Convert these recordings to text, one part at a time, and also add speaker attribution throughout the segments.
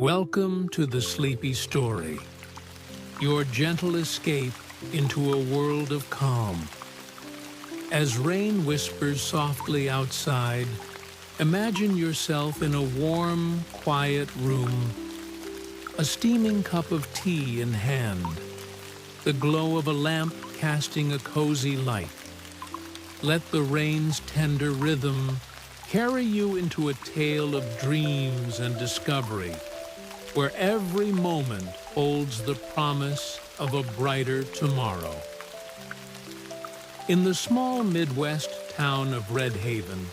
Speaker 1: Welcome to the Sleepy Story, your gentle escape into a world of calm. As rain whispers softly outside, imagine yourself in a warm, quiet room, a steaming cup of tea in hand, the glow of a lamp casting a cozy light. Let the rain's tender rhythm carry you into a tale of dreams and discovery, where every moment holds the promise of a brighter tomorrow. In the small Midwest town of Redhaven,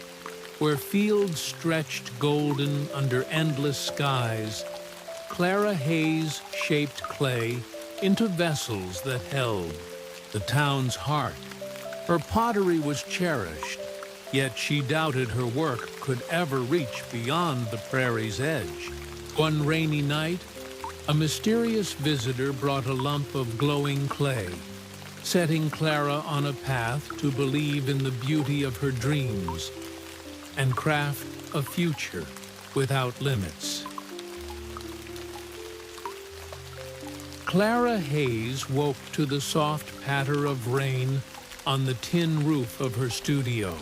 Speaker 1: where fields stretched golden under endless skies, Clara Hayes shaped clay into vessels that held the town's heart. Her pottery was cherished, yet she doubted her work could ever reach beyond the prairie's edge. One rainy night, a mysterious visitor brought a lump of glowing clay, setting Clara on a path to believe in the beauty of her dreams and craft a future without limits. Clara Hayes woke to the soft patter of rain on the tin roof of her studio,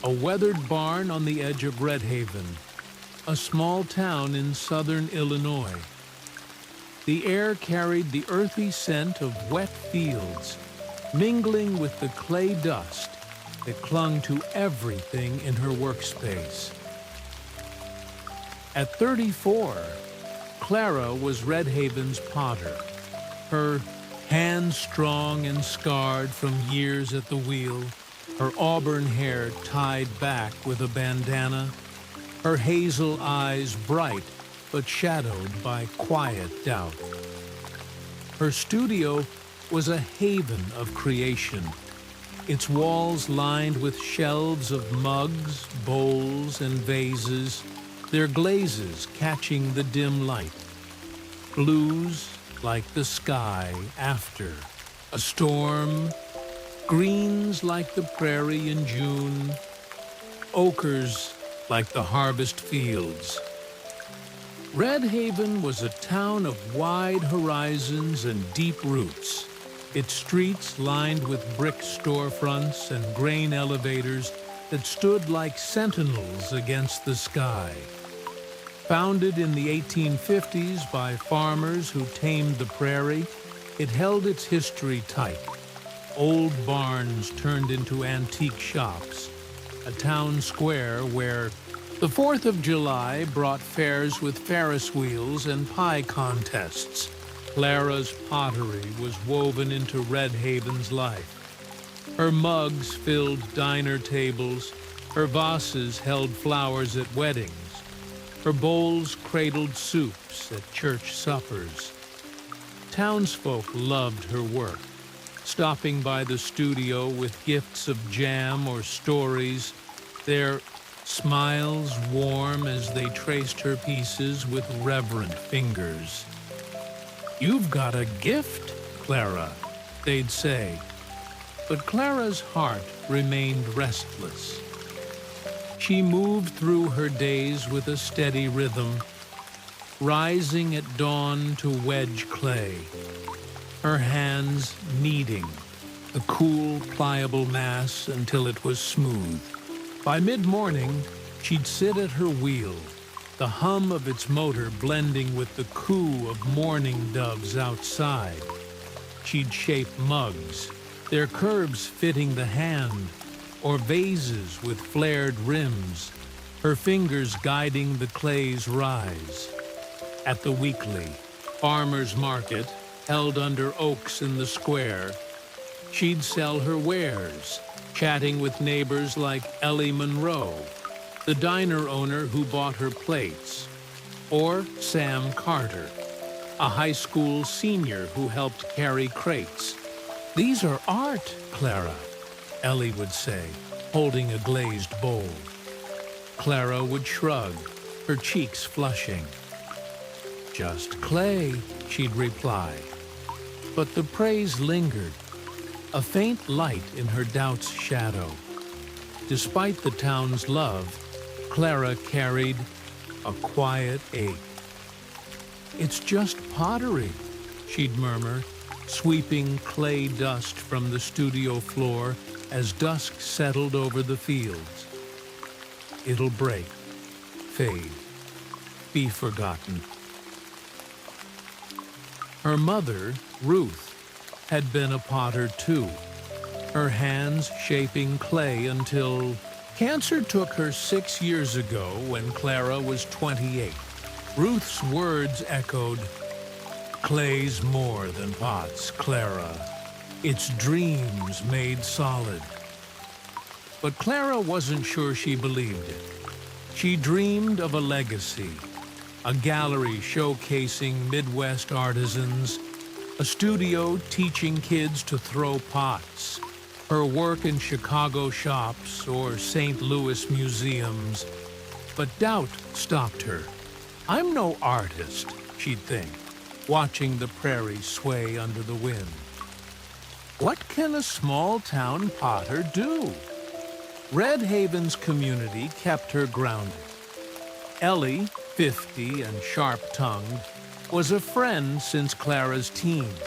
Speaker 1: a weathered barn on the edge of Redhaven, a small town in southern Illinois. The air carried the earthy scent of wet fields, mingling with the clay dust that clung to everything in her workspace. At 34, Clara was Redhaven's potter, her hands strong and scarred from years at the wheel, her auburn hair tied back with a bandana, her hazel eyes bright but shadowed by quiet doubt. Her studio was a haven of creation, its walls lined with shelves of mugs, bowls, and vases, their glazes catching the dim light. Blues like the sky after a storm, greens like the prairie in June, ochres like the harvest fields. Redhaven was a town of wide horizons and deep roots, its streets lined with brick storefronts and grain elevators that stood like sentinels against the sky. Founded in the 1850s by farmers who tamed the prairie, it held its history tight. Old barns turned into antique shops, a town square where the 4th of July brought fairs with Ferris wheels and pie contests. Clara's pottery was woven into Redhaven's life. Her mugs filled diner tables, her vases held flowers at weddings, her bowls cradled soups at church suppers. Townsfolk loved her work, stopping by the studio with gifts of jam or stories, their smiles warm as they traced her pieces with reverent fingers. "You've got a gift, Clara," they'd say. But Clara's heart remained restless. She moved through her days with a steady rhythm, rising at dawn to wedge clay, her hands kneading the cool, pliable mass until it was smooth. By mid-morning, she'd sit at her wheel, the hum of its motor blending with the coo of mourning doves outside. She'd shape mugs, their curves fitting the hand, or vases with flared rims, her fingers guiding the clay's rise. At the weekly farmer's market, held under oaks in the square, she'd sell her wares, chatting with neighbors like Ellie Monroe, the diner owner who bought her plates, or Sam Carter, a high school senior who helped carry crates. "These are art, Clara," Ellie would say, holding a glazed bowl. Clara would shrug, her cheeks flushing. "Just clay," she'd reply. But the praise lingered, a faint light in her doubt's shadow. Despite the town's love, Clara carried a quiet ache. It's just pottery, she'd murmur, sweeping clay dust from the studio floor as dusk settled over the fields. It'll break, fade, be forgotten. Her mother, Ruth, had been a potter too, her hands shaping clay until cancer took her 6 years ago when Clara was 28. Ruth's words echoed, "Clay's more than pots, Clara. It's dreams made solid." But Clara wasn't sure she believed it. She dreamed of a legacy, a gallery showcasing Midwest artisans, a studio teaching kids to throw pots, her work in Chicago shops or St. Louis museums. But doubt stopped her. "I'm no artist," she'd think, watching the prairie sway under the wind. What can a small-town potter do? Redhaven's community kept her grounded. Ellie, 50 and sharp-tongued, was a friend since Clara's teens,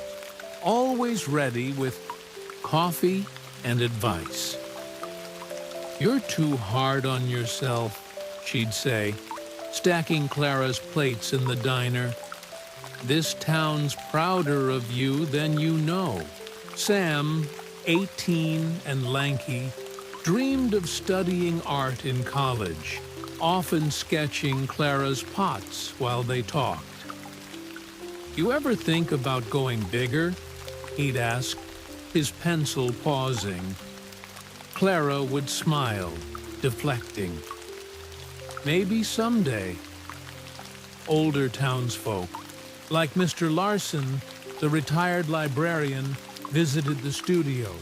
Speaker 1: always ready with coffee and advice. "You're too hard on yourself," she'd say, stacking Clara's plates in the diner. "This town's prouder of you than you know." Sam, 18 and lanky, dreamed of studying art in college, often sketching Clara's pots while they talked. "You ever think about going bigger?" he'd ask, his pencil pausing. Clara would smile, deflecting. "Maybe someday." Older townsfolk, like Mr. Larson, the retired librarian, visited the studio,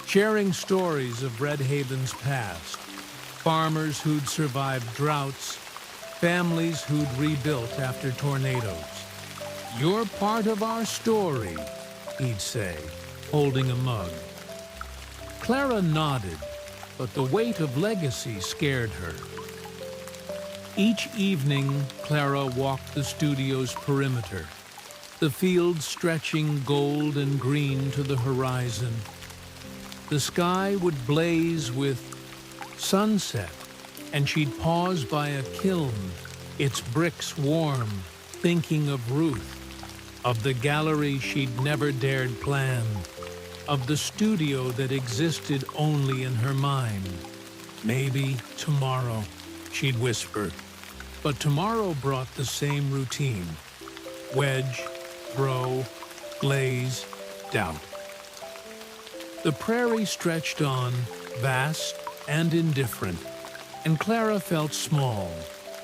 Speaker 1: sharing stories of Redhaven's past, farmers who'd survived droughts, families who'd rebuilt after tornadoes. "You're part of our story," he'd say, holding a mug. Clara nodded, but the weight of legacy scared her. Each evening, Clara walked the studio's perimeter, the fields stretching gold and green to the horizon. The sky would blaze with sunset, and she'd pause by a kiln, its bricks warm, thinking of Ruth, of the gallery she'd never dared plan, of the studio that existed only in her mind. "Maybe tomorrow," she'd whisper. But tomorrow brought the same routine: wedge, throw, glaze, doubt. The prairie stretched on, vast and indifferent, and Clara felt small,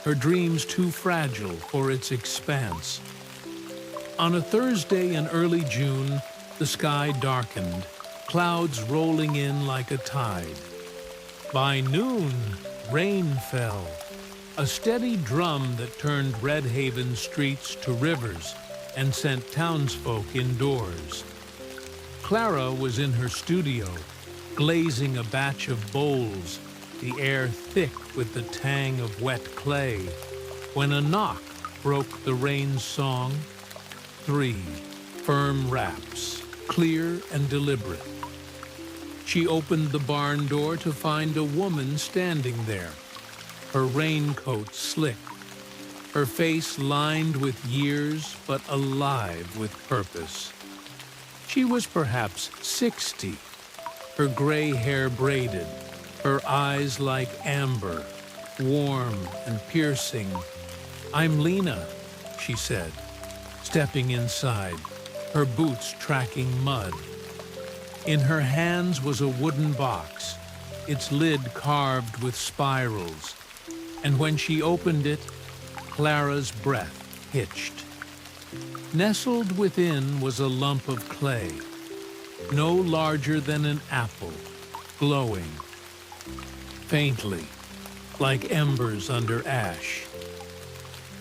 Speaker 1: her dreams too fragile for its expanse. On a Thursday in early June, the sky darkened, clouds rolling in like a tide. By noon, rain fell, a steady drum that turned Redhaven streets to rivers and sent townsfolk indoors. Clara was in her studio, glazing a batch of bowls, the air thick with the tang of wet clay, when a knock broke the rain's song. 3 firm raps, clear and deliberate. She opened the barn door to find a woman standing there, her raincoat slick, her face lined with years but alive with purpose. She was perhaps 60, her gray hair braided, her eyes like amber, warm and piercing. "I'm Lena," she said, stepping inside, her boots tracking mud. In her hands was a wooden box, its lid carved with spirals, and when she opened it, Clara's breath hitched. Nestled within was a lump of clay, no larger than an apple, glowing faintly, like embers under ash.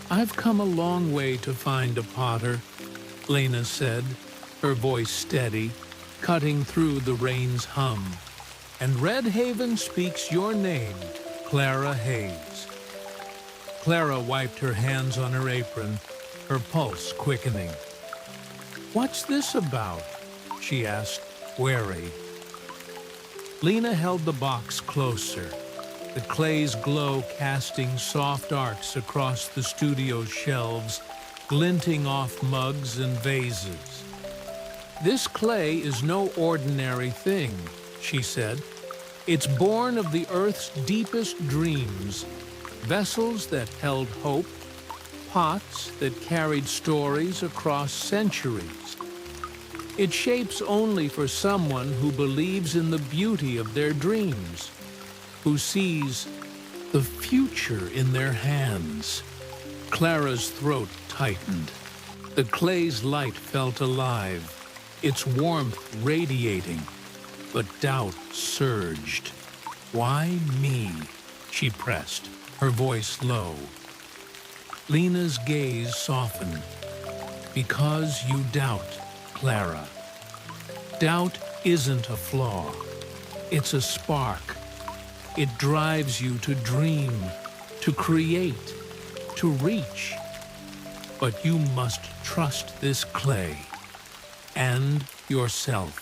Speaker 1: "I've come a long way to find a potter," Lena said, her voice steady, cutting through the rain's hum. "And Redhaven speaks your name, Clara Hayes." Clara wiped her hands on her apron, her pulse quickening. "What's this about?" she asked, wary. Lena held the box closer, the clay's glow casting soft arcs across the studio's shelves, glinting off mugs and vases. "This clay is no ordinary thing," she said. "It's born of the Earth's deepest dreams, vessels that held hope, pots that carried stories across centuries. It shapes only for someone who believes in the beauty of their dreams, who sees the future in their hands." Clara's throat tightened. The clay's light felt alive, its warmth radiating, but doubt surged. "Why me?" she pressed, her voice low. Lena's gaze softened. "Because you doubt, Clara. Doubt isn't a flaw. It's a spark. It drives you to dream, to create, to reach. But you must trust this clay and yourself."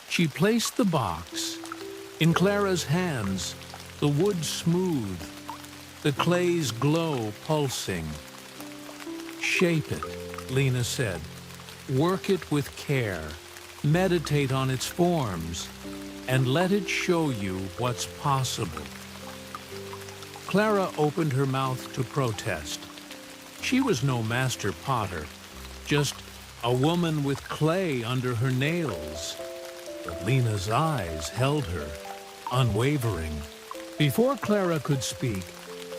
Speaker 1: She placed the box in Clara's hands, the wood smooth, the clay's glow pulsing. "Shape it," Lena said. "Work it with care. Meditate on its forms, and let it show you what's possible." Clara opened her mouth to protest. She was no master potter, just a woman with clay under her nails. But Lena's eyes held her, unwavering. Before Clara could speak,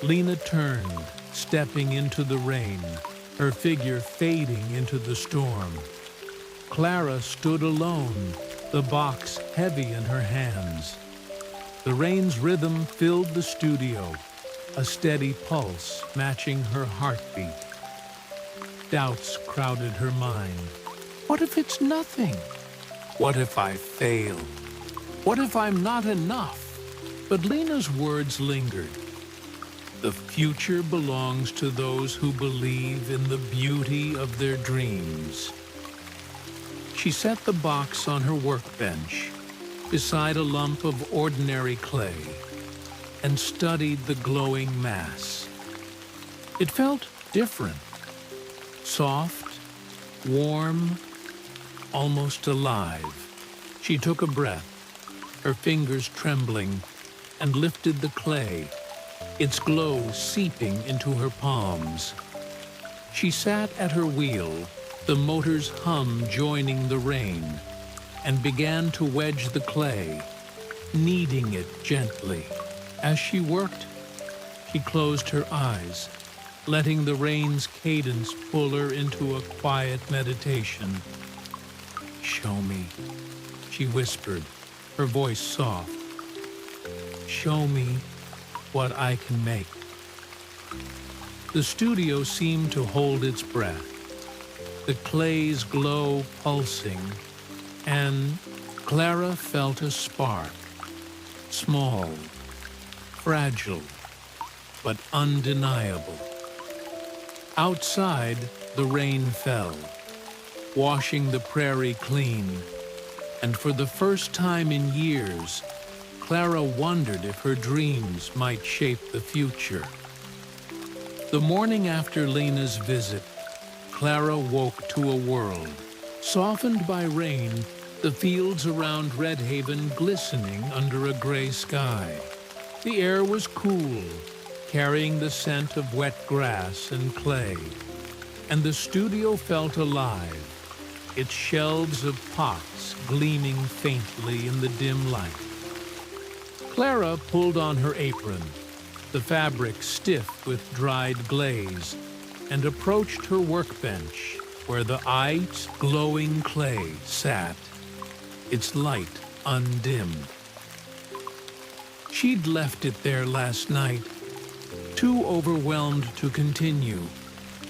Speaker 1: Lena turned, stepping into the rain, her figure fading into the storm. Clara stood alone, the box heavy in her hands. The rain's rhythm filled the studio, a steady pulse matching her heartbeat. Doubts crowded her mind. What if it's nothing? What if I fail? What if I'm not enough? But Lena's words lingered. The future belongs to those who believe in the beauty of their dreams. She set the box on her workbench, beside a lump of ordinary clay, and studied the glowing mass. It felt different. Soft, warm, almost alive. She took a breath, her fingers trembling, and lifted the clay, its glow seeping into her palms. She sat at her wheel, the motor's hum joining the rain, and began to wedge the clay, kneading it gently. As she worked, she closed her eyes, letting the rain's cadence pull her into a quiet meditation. "Show me," she whispered, her voice soft. "Show me what I can make." The studio seemed to hold its breath, the clay's glow pulsing, and Clara felt a spark, small, fragile, but undeniable. Outside, the rain fell, washing the prairie clean, and for the first time in years, Clara wondered if her dreams might shape the future. The morning after Lena's visit, Clara woke to a world, softened by rain, the fields around Redhaven glistening under a gray sky. The air was cool, carrying the scent of wet grass and clay, and the studio felt alive, its shelves of pots gleaming faintly in the dim light. Clara pulled on her apron, the fabric stiff with dried glaze, and approached her workbench, where the ice glowing clay sat, its light undimmed. She'd left it there last night, too overwhelmed to continue,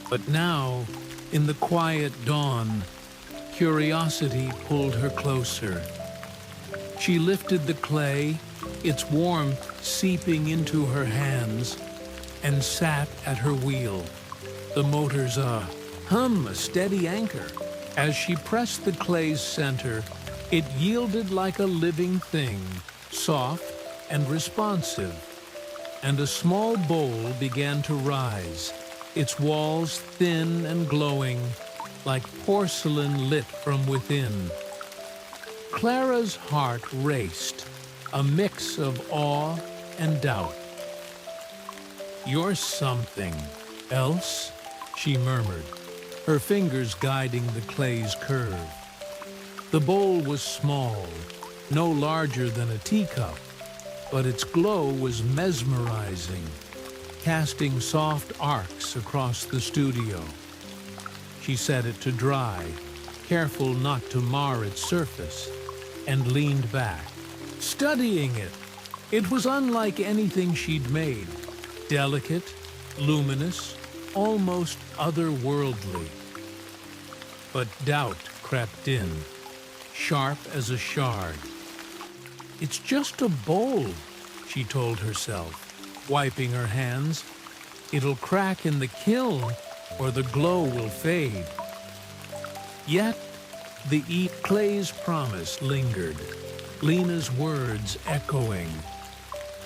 Speaker 1: but now, in the quiet dawn, curiosity pulled her closer. She lifted the clay, its warmth seeping into her hands, and sat at her wheel, the motor's a steady anchor. As she pressed the clay's center, it yielded like a living thing, soft and responsive. And a small bowl began to rise, its walls thin and glowing, like porcelain lit from within. Clara's heart raced, a mix of awe and doubt. "You're something else," she murmured, her fingers guiding the clay's curve. The bowl was small, no larger than a teacup, but its glow was mesmerizing, casting soft arcs across the studio. She set it to dry, careful not to mar its surface, and leaned back, studying it. It was unlike anything she'd made, delicate, luminous, almost otherworldly. But doubt crept in, sharp as a shard. "It's just a bowl," she told herself, wiping her hands. "It'll crack in the kiln, or the glow will fade." Yet the clay's promise lingered, Lena's words echoing.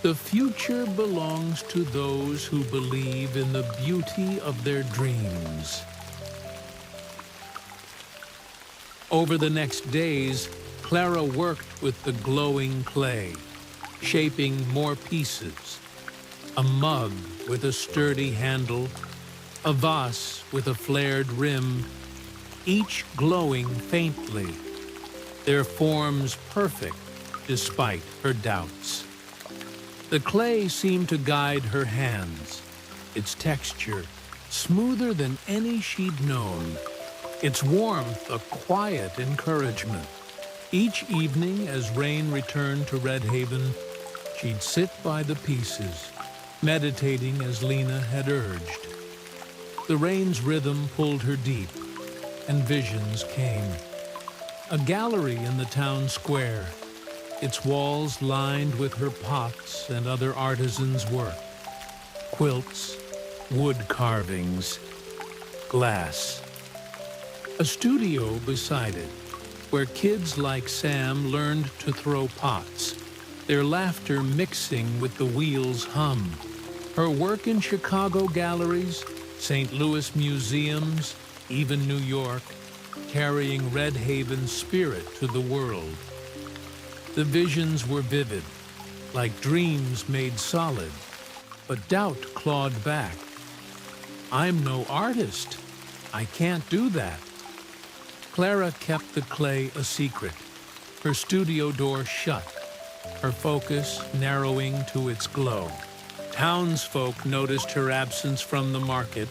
Speaker 1: "The future belongs to those who believe in the beauty of their dreams." Over the next days, Clara worked with the glowing clay, shaping more pieces. A mug with a sturdy handle, a vase with a flared rim, each glowing faintly, their forms perfect despite her doubts. The clay seemed to guide her hands, its texture smoother than any she'd known, its warmth a quiet encouragement. Each evening, as Rain returned to Redhaven, she'd sit by the pieces, meditating as Lena had urged. The rain's rhythm pulled her deep, and visions came. A gallery in the town square, its walls lined with her pots and other artisans' work. Quilts, wood carvings, glass. A studio beside it, where kids like Sam learned to throw pots, their laughter mixing with the wheel's hum. Her work in Chicago galleries, St. Louis museums, even New York, carrying Redhaven's spirit to the world. The visions were vivid, like dreams made solid, but doubt clawed back. "I'm no artist. I can't do that." Clara kept the clay a secret, her studio door shut, her focus narrowing to its glow. Townsfolk noticed her absence from the market,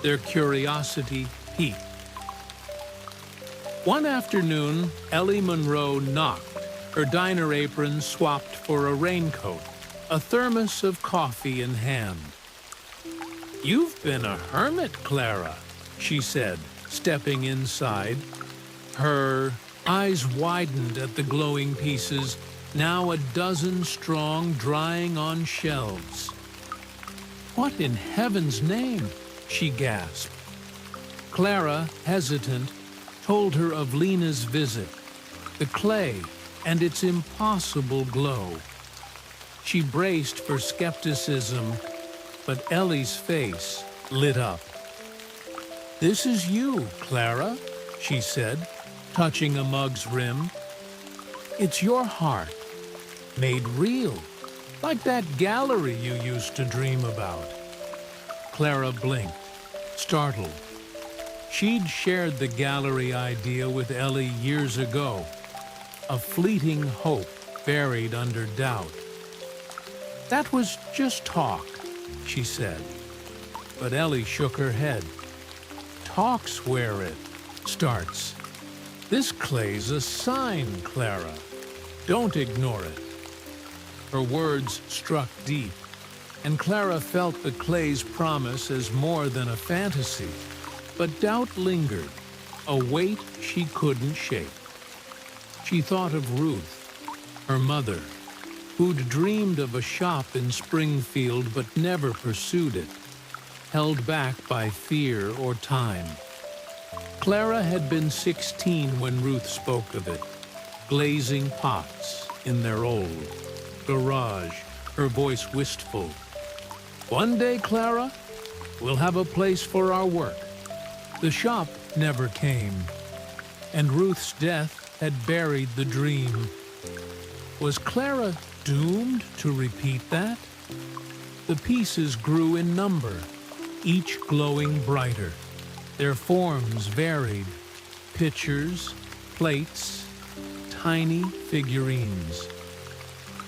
Speaker 1: their curiosity piqued. One afternoon, Ellie Monroe knocked, her diner apron swapped for a raincoat, a thermos of coffee in hand. "You've been a hermit, Clara," she said, stepping inside. Her eyes widened at the glowing pieces, now a dozen strong, drying on shelves. "What in heaven's name?" she gasped. Clara, hesitant, told her of Lena's visit, the clay, and its impossible glow. She braced for skepticism, but Ellie's face lit up. "This is you, Clara," she said, touching a mug's rim. "It's your heart, made real, like that gallery you used to dream about." Clara blinked, startled. She'd shared the gallery idea with Ellie years ago, a fleeting hope buried under doubt. "That was just talk," she said. But Ellie shook her head. "Talk's where it starts. This clay's a sign, Clara. Don't ignore it." Her words struck deep, and Clara felt the clay's promise as more than a fantasy. But doubt lingered, a weight she couldn't shake. She thought of Ruth, her mother, who'd dreamed of a shop in Springfield but never pursued it. held back by fear or time. Clara had been 16 when Ruth spoke of it, glazing pots in their old garage, her voice wistful. "One day, Clara, we'll have a place for our work." The shop never came, and Ruth's death had buried the dream. Was Clara doomed to repeat that? The pieces grew in number, each glowing brighter. Their forms varied: pitchers, plates, tiny figurines.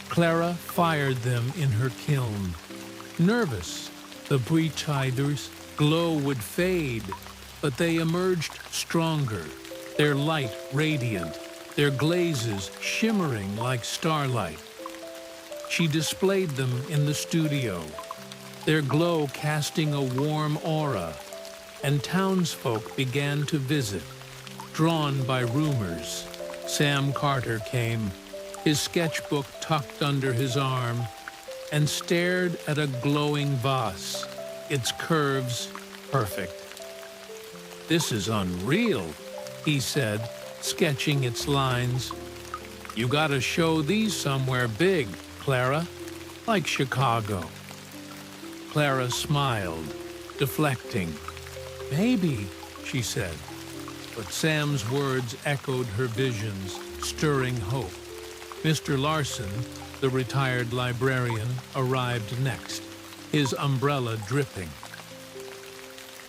Speaker 1: Clara fired them in her kiln. Nervous, the pre-tithers' glow would fade, but they emerged stronger, their light radiant, their glazes shimmering like starlight. She displayed them in the studio, their glow casting a warm aura, and townsfolk began to visit, drawn by rumors. Sam Carter came, his sketchbook tucked under his arm, and stared at a glowing vase, its curves perfect. "This is unreal," he said, sketching its lines. "You gotta show these somewhere big, Clara, like Chicago." Clara smiled, deflecting. "Maybe," she said, but Sam's words echoed her visions, stirring hope. Mr. Larson, the retired librarian, arrived next, his umbrella dripping.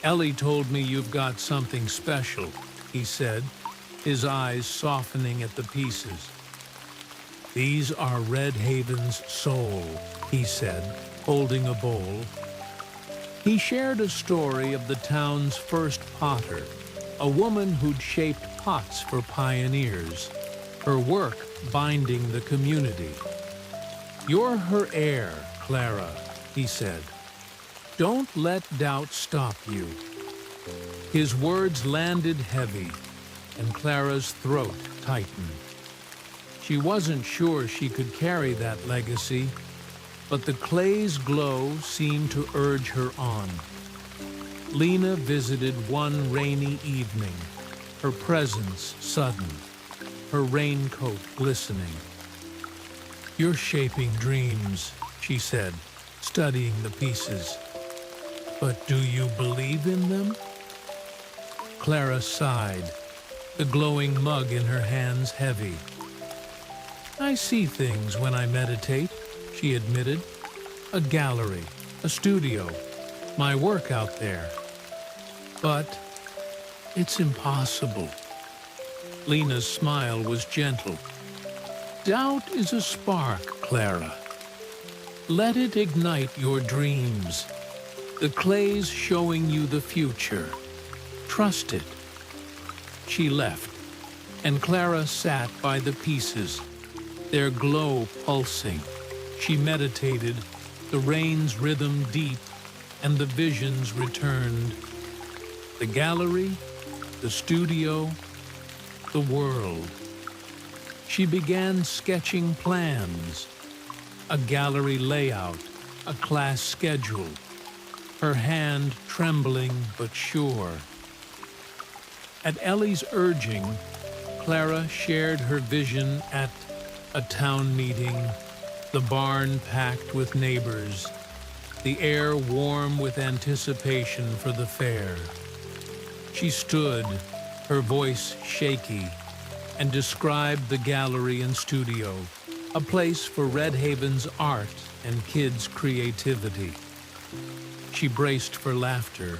Speaker 1: "Ellie told me you've got something special," he said, his eyes softening at the pieces. "These are Redhaven's soul," he said, holding a bowl. He shared a story of the town's first potter, a woman who'd shaped pots for pioneers, her work binding the community. "You're her heir, Clara," he said. "Don't let doubt stop you." His words landed heavy, and Clara's throat tightened. She wasn't sure she could carry that legacy, but the clay's glow seemed to urge her on. Lena visited one rainy evening, her presence sudden, her raincoat glistening. "You're shaping dreams," she said, studying the pieces. "But do you believe in them?" Clara sighed, the glowing mug in her hands heavy. "I see things when I meditate," she admitted. "A gallery, a studio, my work out there. But it's impossible." Lena's smile was gentle. "Doubt is a spark, Clara. Let it ignite your dreams. The clay's showing you the future. Trust it." She left, and Clara sat by the pieces, their glow pulsing. She meditated, the rain's rhythm deep, and the visions returned. The gallery, the studio, the world. She began sketching plans, a gallery layout, a class schedule, her hand trembling but sure. At Ellie's urging, Clara shared her vision at a town meeting, the barn packed with neighbors, the air warm with anticipation for the fair. She stood, her voice shaky, and described the gallery and studio, a place for Redhaven's art and kids' creativity. She braced for laughter,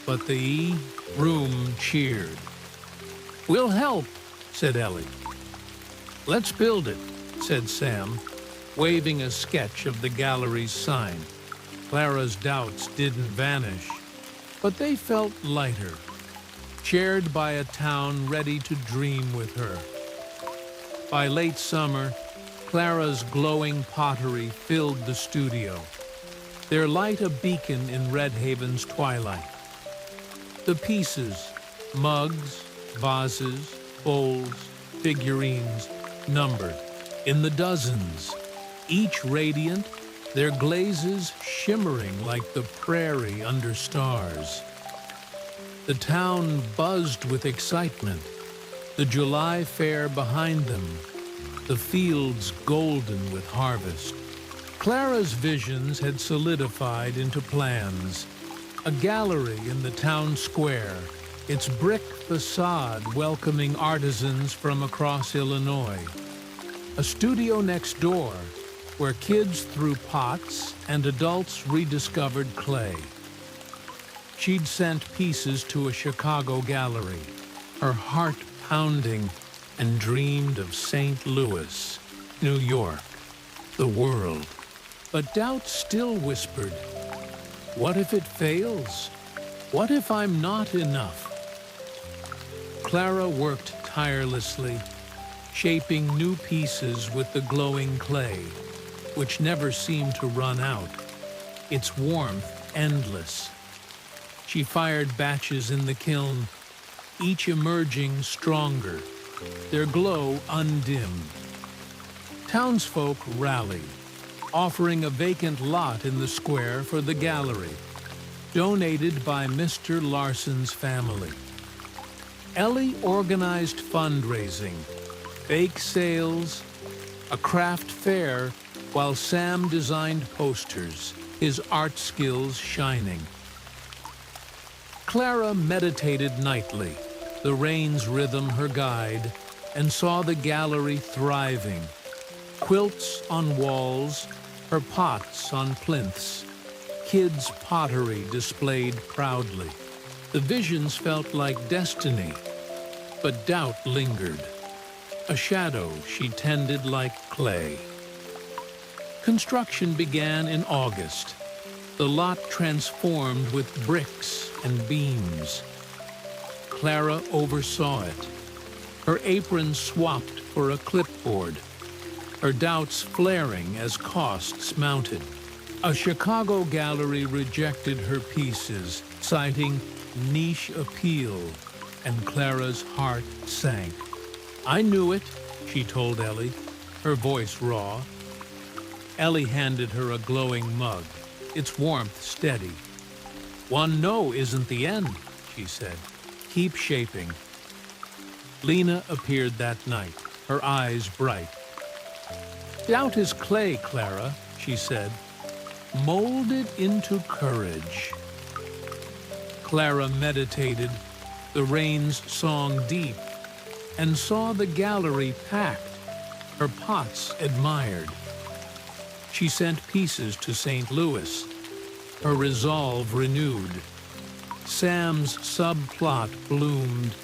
Speaker 1: but the room cheered. "We'll help," said Ellie. "Let's build it," said Sam, waving a sketch of the gallery's sign. Clara's doubts didn't vanish, but they felt lighter, shared by a town ready to dream with her. By late summer, Clara's glowing pottery filled the studio, their light a beacon in Redhaven's twilight. The pieces, mugs, vases, bowls, figurines, numbered in the dozens, each radiant, their glazes shimmering like the prairie under stars. The town buzzed with excitement, the July fair behind them, the fields golden with harvest. Clara's visions had solidified into plans. A gallery in the town square, its brick facade welcoming artisans from across Illinois. A studio next door, where kids threw pots and adults rediscovered clay. She'd sent pieces to a Chicago gallery, her heart pounding, and dreamed of St. Louis, New York, the world. But doubt still whispered, what if it fails? What if I'm not enough? Clara worked tirelessly, shaping new pieces with the glowing clay, which never seemed to run out, its warmth endless. She fired batches in the kiln, each emerging stronger, their glow undimmed. Townsfolk rallied, offering a vacant lot in the square for the gallery, donated by Mr. Larson's family. Ellie organized fundraising, bake sales, a craft fair, while Sam designed posters, his art skills shining. Clara meditated nightly, the rain's rhythm her guide, and saw the gallery thriving. Quilts on walls, her pots on plinths, kids' pottery displayed proudly. The visions felt like destiny, but doubt lingered. A shadow she tended like clay. Construction began in August. The lot transformed with bricks and beams. Clara oversaw it, her apron swapped for a clipboard, her doubts flaring as costs mounted. A Chicago gallery rejected her pieces, citing niche appeal, and Clara's heart sank. I knew it, she told Ellie, her voice raw. Ellie handed her a glowing mug, its warmth steady. One no isn't the end, she said. Keep shaping. Lena appeared that night, her eyes bright. Doubt is clay, Clara, she said. Mold it into courage. Clara meditated, the rain's song deep, and saw the gallery packed, her pots admired. She sent pieces to St. Louis, her resolve renewed. Sam's subplot bloomed.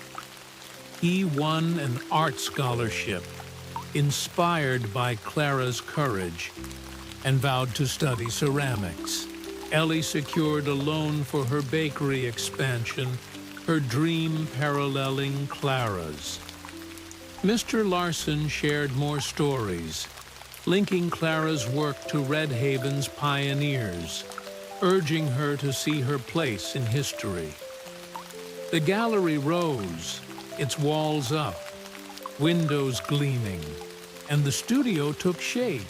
Speaker 1: He won an art scholarship, inspired by Clara's courage, and vowed to study ceramics. Ellie secured a loan for her bakery expansion, her dream paralleling Clara's. Mr. Larson shared more stories, linking Clara's work to Redhaven's pioneers, urging her to see her place in history. The gallery rose, its walls up, windows gleaming, and the studio took shape,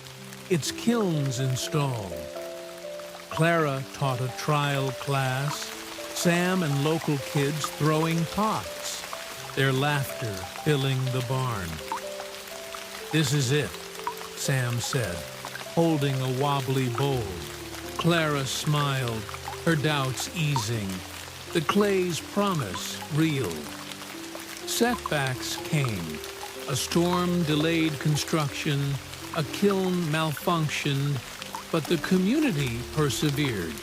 Speaker 1: its kilns installed. Clara taught a trial class, Sam and local kids throwing pots, their laughter filling the barn. This is it, Sam said, holding a wobbly bowl. Clara smiled, her doubts easing, the clay's promise real. Setbacks came. A storm delayed construction, a kiln malfunctioned, but the community persevered.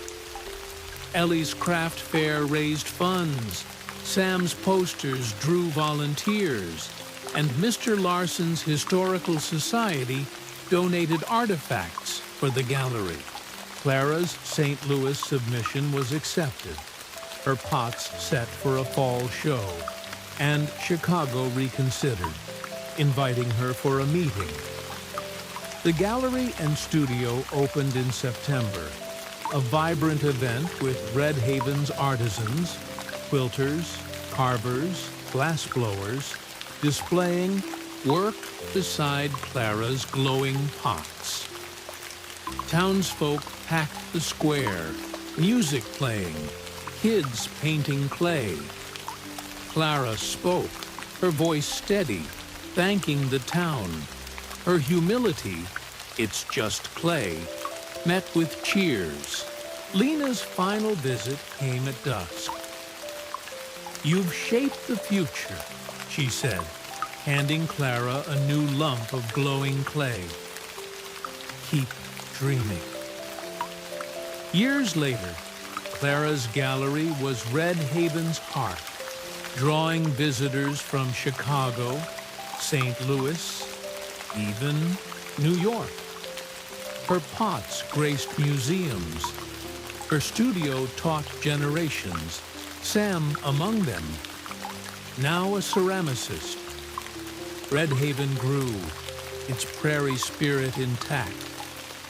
Speaker 1: Ellie's craft fair raised funds, Sam's posters drew volunteers, and Mr. Larson's Historical Society donated artifacts for the gallery. Clara's St. Louis submission was accepted, her pots set for a fall show, and Chicago reconsidered, inviting her for a meeting. The gallery and studio opened in September, a vibrant event with Redhaven's artisans, quilters, carvers, glassblowers, displaying work beside Clara's glowing pots. Townsfolk packed the square, music playing, kids painting clay. Clara spoke, her voice steady, thanking the town. Her humility, "It's just clay," met with cheers. Lena's final visit came at dusk. "You've shaped the future," she said, handing Clara a new lump of glowing clay. "Keep dreaming." Years later, Clara's gallery was Redhaven's heart, drawing visitors from Chicago, St. Louis, even New York. Her pots graced museums. Her studio taught generations, Sam among them, now a ceramicist. Redhaven grew, its prairie spirit intact.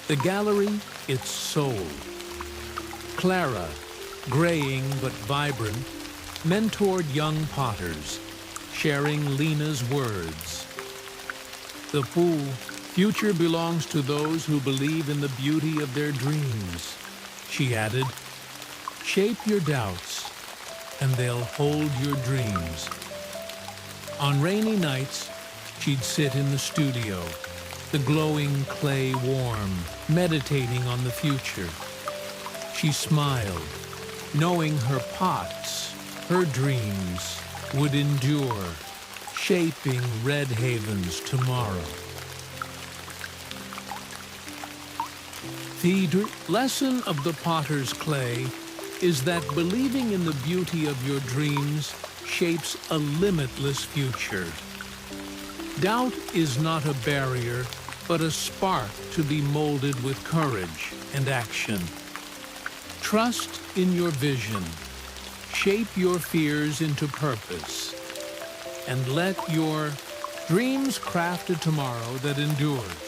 Speaker 1: The gallery, its soul. Clara, graying but vibrant, mentored young potters, sharing Lena's words. The future belongs to those who believe in the beauty of their dreams. She added, "Shape your doubts, and they'll hold your dreams." On rainy nights, she'd sit in the studio, the glowing clay warm, meditating on the future. She smiled, knowing her pots, her dreams, would endure, shaping Redhaven's tomorrow. The lesson of the potter's clay is that believing in the beauty of your dreams shapes a limitless future. Doubt is not a barrier, but a spark to be molded with courage and action. Trust in your vision, shape your fears into purpose, and let your dreams craft a tomorrow that endures.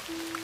Speaker 2: Bye.